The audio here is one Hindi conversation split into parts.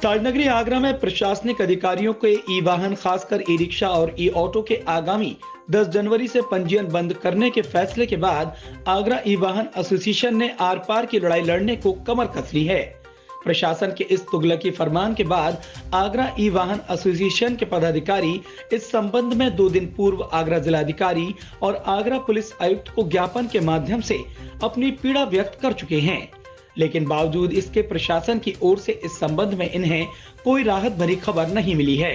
ताजनगरी आगरा में प्रशासनिक अधिकारियों के ई वाहन खासकर ई रिक्शा और ई ऑटो के आगामी 10 जनवरी से पंजीयन बंद करने के फैसले के बाद आगरा ई वाहन एसोसिएशन ने आर पार की लड़ाई लड़ने को कमर कस ली है। प्रशासन के इस तुगलकी फरमान के बाद आगरा ई वाहन एसोसिएशन के पदाधिकारी इस संबंध में 2 दिन पूर्व आगरा जिलाधिकारी और आगरा पुलिस आयुक्त को ज्ञापन के माध्यम से अपनी पीड़ा व्यक्त कर चुके हैं, लेकिन बावजूद इसके प्रशासन की ओर से इस संबंध में इन्हें कोई राहत भरी खबर नहीं मिली है।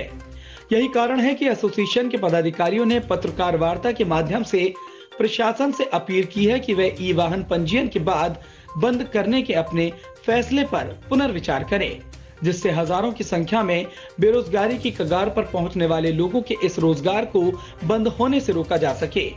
यही कारण है कि एसोसिएशन के पदाधिकारियों ने पत्रकार वार्ता के माध्यम से प्रशासन से अपील की है कि वे ई वाहन पंजीयन के बाद बंद करने के अपने फैसले पर पुनर्विचार करें, जिससे हजारों की संख्या में बेरोजगारी की कगार पर पहुंचने वाले लोगों के इस रोजगार को बंद होने से रोका जा सके।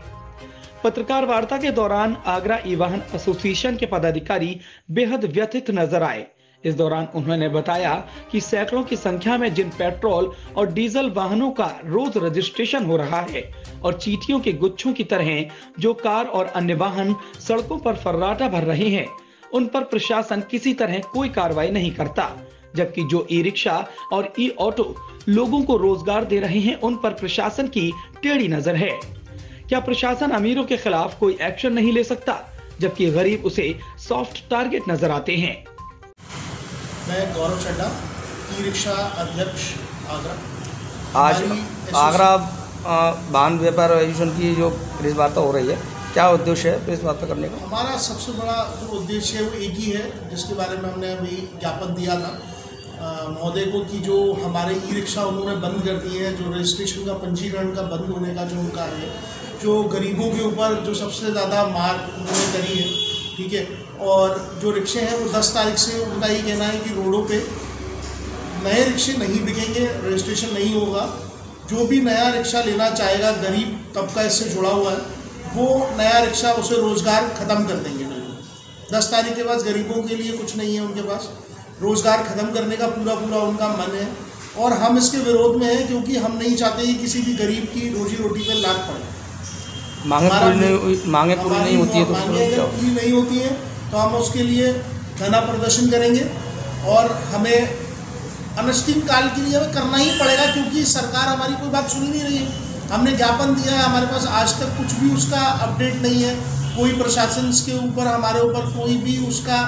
पत्रकार वार्ता के दौरान आगरा ई वाहन एसोसिएशन के पदाधिकारी बेहद व्यथित नजर आए। इस दौरान उन्होंने बताया कि सैकड़ों की संख्या में जिन पेट्रोल और डीजल वाहनों का रोज रजिस्ट्रेशन हो रहा है और चींटियों के गुच्छों की तरह जो कार और अन्य वाहन सड़कों पर फर्राटा भर रहे हैं, उन पर प्रशासन किसी तरह कोई कार्रवाई नहीं करता, जबकि जो ई रिक्शा और ई ऑटो लोगों को रोजगार दे रहे हैं, उन पर प्रशासन की टेढ़ी नजर है। क्या प्रशासन अमीरों के खिलाफ कोई एक्शन नहीं ले सकता, जबकि गरीब उसे सॉफ्ट टारगेट नजर आते हैं? मैं गौरव चड्डा, ई रिक्शा अध्यक्ष आगरा। आज आगरा वाहन व्यापार एसोसिएशन की जो प्रेस वार्ता हो रही है, क्या उद्देश्य है प्रेस वार्ता करने का? हमारा सबसे बड़ा जो उद्देश्य है वो एक ही है, जिसके बारे में हमने अभी ज्ञापन दिया था महोदय को कि जो हमारे ई रिक्शा उन्होंने बंद कर दिए हैं, जो रजिस्ट्रेशन का पंजीकरण का बंद होने का जो उनका है, जो गरीबों के ऊपर जो सबसे ज़्यादा मार उन्होंने करी है, ठीक है। और जो रिक्शे हैं वो 10 तारीख से उनका ये कहना है कि रोडों पे नए रिक्शे नहीं बिकेंगे, रजिस्ट्रेशन नहीं होगा। जो भी नया रिक्शा लेना चाहेगा, गरीब तबका इससे जुड़ा हुआ है, वो नया रिक्शा उसे रोज़गार ख़त्म कर देंगे। 10 तारीख के बाद गरीबों के लिए कुछ नहीं है, उनके पास रोज़गार ख़त्म करने का पूरा उनका मन है और हम इसके विरोध में हैं, क्योंकि हम नहीं चाहते कि किसी भी गरीब की रोजी रोटी पर लात पड़े। मांगे पूरी नहीं होती है, पूरी नहीं होती है तो हम उसके लिए धरना प्रदर्शन करेंगे और हमें अनिश्चितकाल के लिए हमें करना ही पड़ेगा, क्योंकि सरकार हमारी कोई बात सुनी नहीं रही है। हमने ज्ञापन दिया है, हमारे पास आज तक कुछ भी उसका अपडेट नहीं है, कोई प्रशासन के ऊपर हमारे ऊपर कोई भी उसका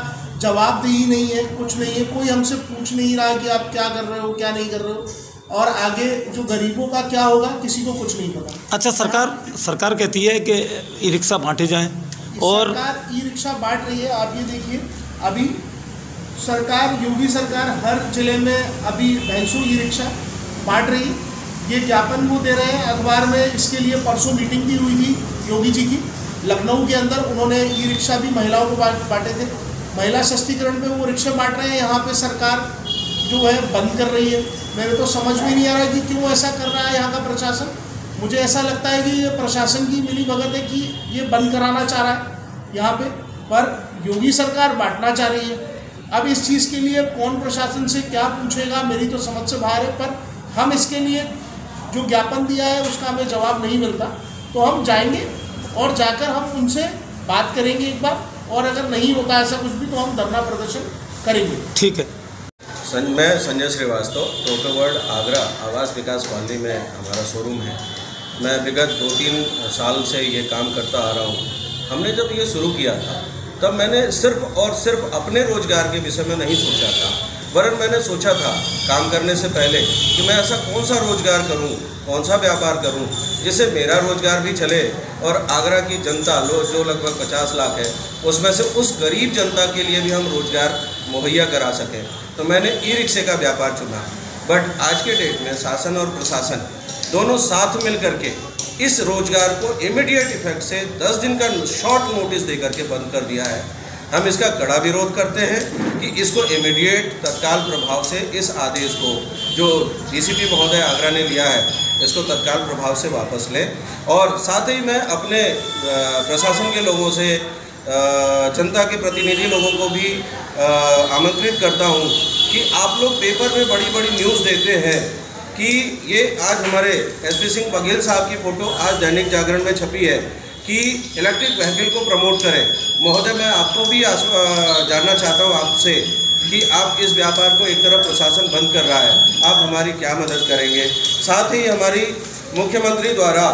जवाबदेही नहीं है, कुछ नहीं है, कोई हमसे पूछ नहीं रहा कि आप क्या कर रहे हो, क्या नहीं कर रहे हो, और आगे जो गरीबों का क्या होगा किसी को कुछ नहीं पता। अच्छा, सरकार कहती है कि ई रिक्शा बांटे जाएं और सरकार ई रिक्शा बांट रही है। आप ये देखिए, अभी सरकार, योगी सरकार हर जिले में अभी 250 ई रिक्शा बांट रही है। ये ज्ञापन वो दे रहे हैं अखबार में। इसके लिए परसों मीटिंग भी हुई थी योगी जी की लखनऊ के अंदर, उन्होंने ई रिक्शा भी महिलाओं को बांटे थे। महिला सशक्तिकरण पे वो रिक्शा बांट रहे हैं, यहाँ पे सरकार जो है बंद कर रही है। मेरे तो समझ में नहीं आ रहा कि क्यों ऐसा कर रहा है यहाँ का प्रशासन। मुझे ऐसा लगता है कि ये प्रशासन की मिली भगत है कि ये बंद कराना चाह रहा है यहाँ पे, पर योगी सरकार बांटना चाह रही है। अब इस चीज़ के लिए कौन प्रशासन से क्या पूछेगा, मेरी तो समझ से बाहर है। पर हम इसके लिए जो ज्ञापन दिया है उसका हमें जवाब नहीं मिलता, तो हम जाएंगे और जाकर हम उनसे बात करेंगे एक बार, और अगर नहीं होता ऐसा कुछ भी तो हम धरना प्रदर्शन करेंगे। ठीक है। मैं संजय श्रीवास्तव, टोटोवर्ड आगरा आवास विकास कॉलोनी में हमारा शोरूम है। मैं विगत 2-3 साल से ये काम करता आ रहा हूँ। हमने जब ये शुरू किया था तब मैंने सिर्फ और सिर्फ अपने रोज़गार के विषय में नहीं सोचा था, वरन मैंने सोचा था काम करने से पहले कि मैं ऐसा कौन सा रोज़गार करूं, कौन सा व्यापार करूं जिससे मेरा रोज़गार भी चले और आगरा की जनता जो लगभग 50 लाख है उसमें से उस गरीब जनता के लिए भी हम रोज़गार मुहैया करा सकें। तो मैंने ई रिक्शे का व्यापार चुना। बट आज के डेट में शासन और प्रशासन दोनों साथ मिल करके इस रोज़गार को इमीडिएट इफेक्ट से 10 दिन का शॉर्ट नोटिस दे करके बंद कर दिया है। हम इसका कड़ा विरोध करते हैं कि इसको इमीडिएट तत्काल प्रभाव से इस आदेश को जो डीसीपी महोदय आगरा ने लिया है इसको तत्काल प्रभाव से वापस लें। और साथ ही मैं अपने प्रशासन के लोगों से, जनता के प्रतिनिधि लोगों को भी आमंत्रित करता हूं कि आप लोग पेपर में बड़ी बड़ी न्यूज़ देते हैं कि ये आज हमारे एसपी सिंह बघेल साहब की फ़ोटो आज दैनिक जागरण में छपी है कि इलेक्ट्रिक व्हीकल को प्रमोट करें। महोदय, मैं आपको भी जानना चाहता हूँ आपसे कि आप इस व्यापार को एक तरफ प्रशासन बंद कर रहा है, आप हमारी क्या मदद करेंगे? साथ ही हमारी मुख्यमंत्री द्वारा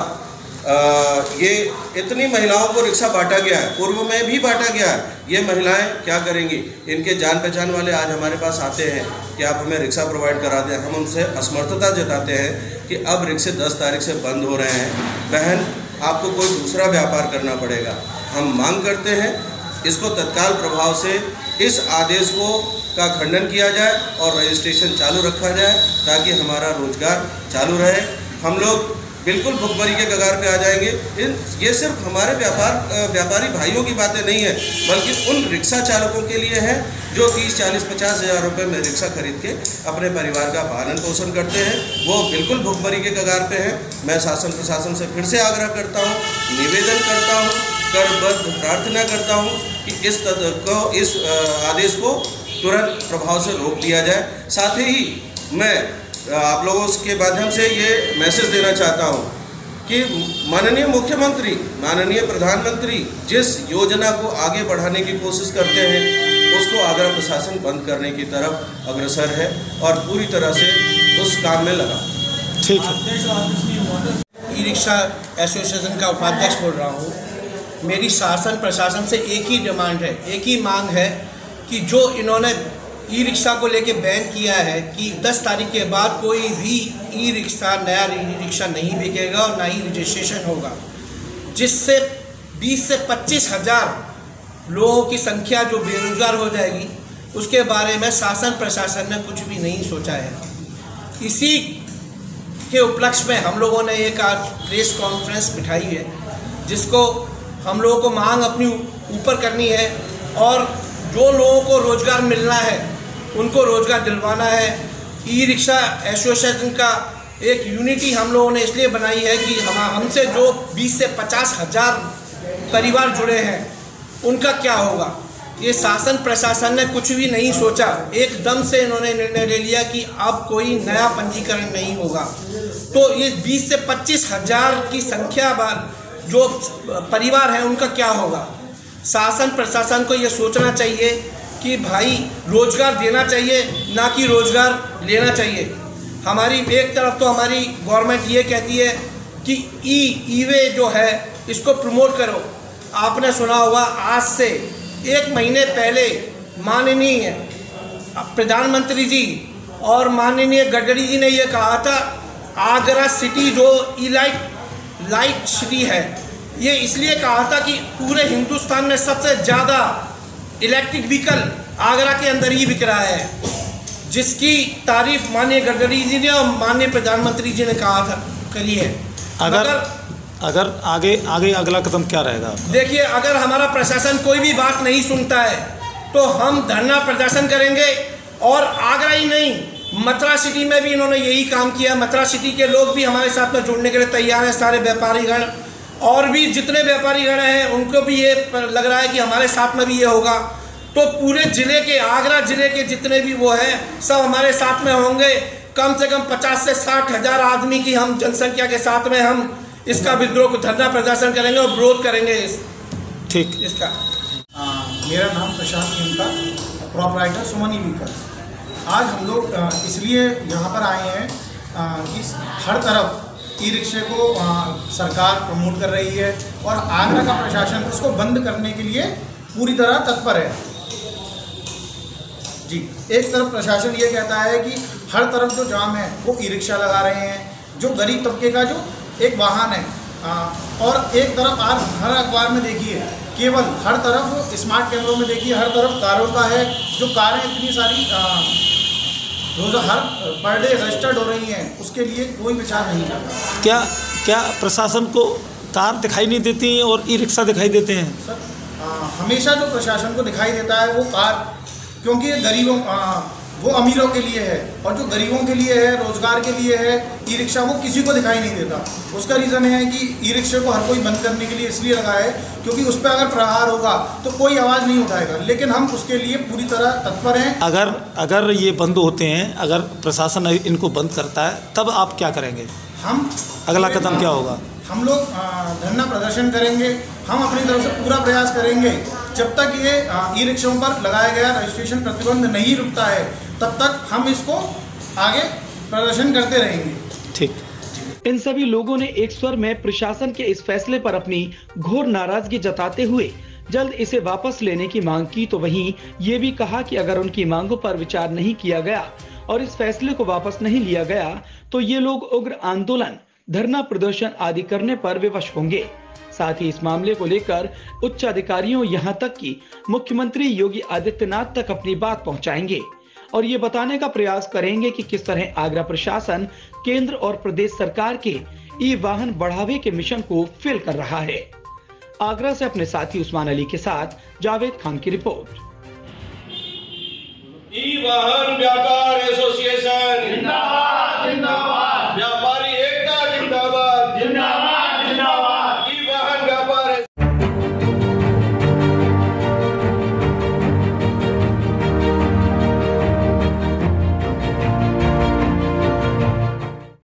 ये इतनी महिलाओं को रिक्शा बांटा गया है, पूर्व में भी बांटा गया है, ये महिलाएं क्या करेंगी? इनके जान पहचान वाले आज हमारे पास आते हैं कि आप हमें रिक्शा प्रोवाइड करा दें। हम उनसे असमर्थता जताते हैं कि अब रिक्शे 10 तारीख से बंद हो रहे हैं, बहन आपको कोई दूसरा व्यापार करना पड़ेगा। हम मांग करते हैं इसको तत्काल प्रभाव से इस आदेश को का खंडन किया जाए और रजिस्ट्रेशन चालू रखा जाए ताकि हमारा रोजगार चालू रहे। हम लोग बिल्कुल भुखमरी के कगार पे आ जाएंगे। ये सिर्फ हमारे व्यापारी भाइयों की बातें नहीं है, बल्कि उन रिक्शा चालकों के लिए है जो 30, 40, 50 हज़ार रुपये में रिक्शा खरीद के अपने परिवार का पालन पोषण करते हैं। वो बिल्कुल भुखमरी के कगार पे हैं। मैं शासन प्रशासन से फिर से आग्रह करता हूँ, निवेदन करता हूँ, करबद्ध प्रार्थना करता हूँ कि इस आदेश को तुरंत प्रभाव से रोक दिया जाए। साथ ही मैं आप लोगों के माध्यम से ये मैसेज देना चाहता हूँ कि माननीय मुख्यमंत्री, माननीय प्रधानमंत्री जिस योजना को आगे बढ़ाने की कोशिश करते हैं उसको आगरा प्रशासन बंद करने की तरफ अग्रसर है और पूरी तरह से उस काम में लगा। ठीक है। ई रिक्शा एसोसिएशन का उपाध्यक्ष बोल रहा हूँ। मेरी शासन प्रशासन से एक ही डिमांड है, एक ही मांग है कि जो इन्होंने ई रिक्शा को लेके बैन किया है कि 10 तारीख के बाद कोई भी ई रिक्शा, नया ई रिक्शा नहीं बिकेगा और ना ही रजिस्ट्रेशन होगा, जिससे 20 से 25 हज़ार लोगों की संख्या जो बेरोजगार हो जाएगी, उसके बारे में शासन प्रशासन ने कुछ भी नहीं सोचा है। इसी के उपलक्ष्य में हम लोगों ने एक आज प्रेस कॉन्फ्रेंस बिठाई है, जिसको हम लोगों को मांग अपनी ऊपर करनी है और जो लोगों को रोज़गार मिलना है उनको रोज़गार दिलवाना है। ई रिक्शा एसोसिएशन का एक यूनिटी हम लोगों ने इसलिए बनाई है कि हमसे जो 20 से 50 हज़ार परिवार जुड़े हैं उनका क्या होगा। ये शासन प्रशासन ने कुछ भी नहीं सोचा, एकदम से इन्होंने निर्णय ले लिया कि अब कोई नया पंजीकरण नहीं होगा। तो ये 20 से 25 हज़ार की संख्या जो परिवार है उनका क्या होगा। शासन प्रशासन को ये सोचना चाहिए कि भाई रोज़गार देना चाहिए, ना कि रोज़गार लेना चाहिए। हमारी एक तरफ तो हमारी गवर्नमेंट ये कहती है कि ई-वे जो है इसको प्रमोट करो। आपने सुना होगा आज से 1 महीने पहले माननीय प्रधानमंत्री जी और माननीय गडकरी जी ने ये कहा था आगरा सिटी जो लाइट सिटी है, ये इसलिए कहा था कि पूरे हिंदुस्तान में सबसे ज़्यादा इलेक्ट्रिक व्हीकल आगरा के अंदर ही बिक रहा है, जिसकी तारीफ माननीय गडकरी जी ने और माननीय प्रधानमंत्री जी ने करी है। अगर आगे अगला कदम क्या रहेगा? देखिए, अगर हमारा प्रशासन कोई भी बात नहीं सुनता है तो हम धरना प्रदर्शन करेंगे। और आगरा ही नहीं, मथुरा सिटी में भी इन्होंने यही काम किया। मथुरा सिटी के लोग भी हमारे साथ में जुड़ने के लिए तैयार हैं, सारे व्यापारीगण और भी जितने व्यापारीगण हैं उनको भी ये लग रहा है कि हमारे साथ में भी ये होगा। तो पूरे ज़िले के, आगरा ज़िले के जितने भी वो हैं सब हमारे साथ में होंगे। कम से कम 50 से 60 हज़ार आदमी की हम जनसंख्या के साथ में हम इसका विद्रोह को धरना प्रदर्शन करेंगे और विरोध करेंगे ठीक इसका। मेरा नाम प्रशांत इनका, प्रोपराइटर सुमन ई-व्हीकल्स। आज हम लोग इसलिए यहाँ पर आए हैं कि हर तरफ ई रिक्शे को सरकार प्रमोट कर रही है और आगरा का प्रशासन इसको बंद करने के लिए पूरी तरह तत्पर है जी। एक तरफ प्रशासन ये कहता है कि हर तरफ जो जाम है वो ई रिक्शा लगा रहे हैं, जो गरीब तबके का जो एक वाहन है, और एक तरफ आज हर अखबार में देखिए केवल हर तरफ स्मार्ट कैमरों में देखिए हर तरफ कारों का है। जो कारें इतनी सारी रोज़ हर पर डे रजिस्टर्ड हो रही हैं, उसके लिए कोई विचार नहीं करता। क्या प्रशासन को कार दिखाई नहीं देती और ई रिक्शा दिखाई देते हैं? सर, हमेशा जो प्रशासन को दिखाई देता है वो कार, क्योंकि ये गरीबों वो अमीरों के लिए है, और जो गरीबों के लिए है, रोजगार के लिए है, ई रिक्शा वो किसी को दिखाई नहीं देता। उसका रीज़न है कि ई रिक्शे को हर कोई बंद करने के लिए इसलिए लगा है क्योंकि उस पर अगर प्रहार होगा तो कोई आवाज़ नहीं उठाएगा, लेकिन हम उसके लिए पूरी तरह तत्पर हैं। अगर ये बंद होते हैं, अगर प्रशासन इनको बंद करता है, तब आप क्या करेंगे? हम अगला कदम क्या होगा? हम लोग धरना प्रदर्शन करेंगे। हम अपनी तरफ से पूरा प्रयास करेंगे। जब तक ये ई रिक्शाओं पर लगाया गया रजिस्ट्रेशन प्रतिबंध नहीं रुकता है, तब तक हम इसको आगे प्रदर्शन करते रहेंगे। ठीक। इन सभी लोगों ने एक स्वर में प्रशासन के इस फैसले पर अपनी घोर नाराजगी जताते हुए जल्द इसे वापस लेने की मांग की, तो वहीं ये भी कहा कि अगर उनकी मांगों पर विचार नहीं किया गया और इस फैसले को वापस नहीं लिया गया तो ये लोग उग्र आंदोलन, धरना प्रदर्शन आदि करने पर विवश होंगे। साथ ही इस मामले को लेकर उच्च अधिकारियों यहां तक कि मुख्यमंत्री योगी आदित्यनाथ तक अपनी बात पहुंचाएंगे और ये बताने का प्रयास करेंगे कि किस तरह आगरा प्रशासन केंद्र और प्रदेश सरकार के ई वाहन बढ़ावे के मिशन को फेल कर रहा है। आगरा से अपने साथी उस्मान अली के साथ जावेद खान की रिपोर्ट। ई वाहन व्यापार एसोसिएशन जिंदाबाद।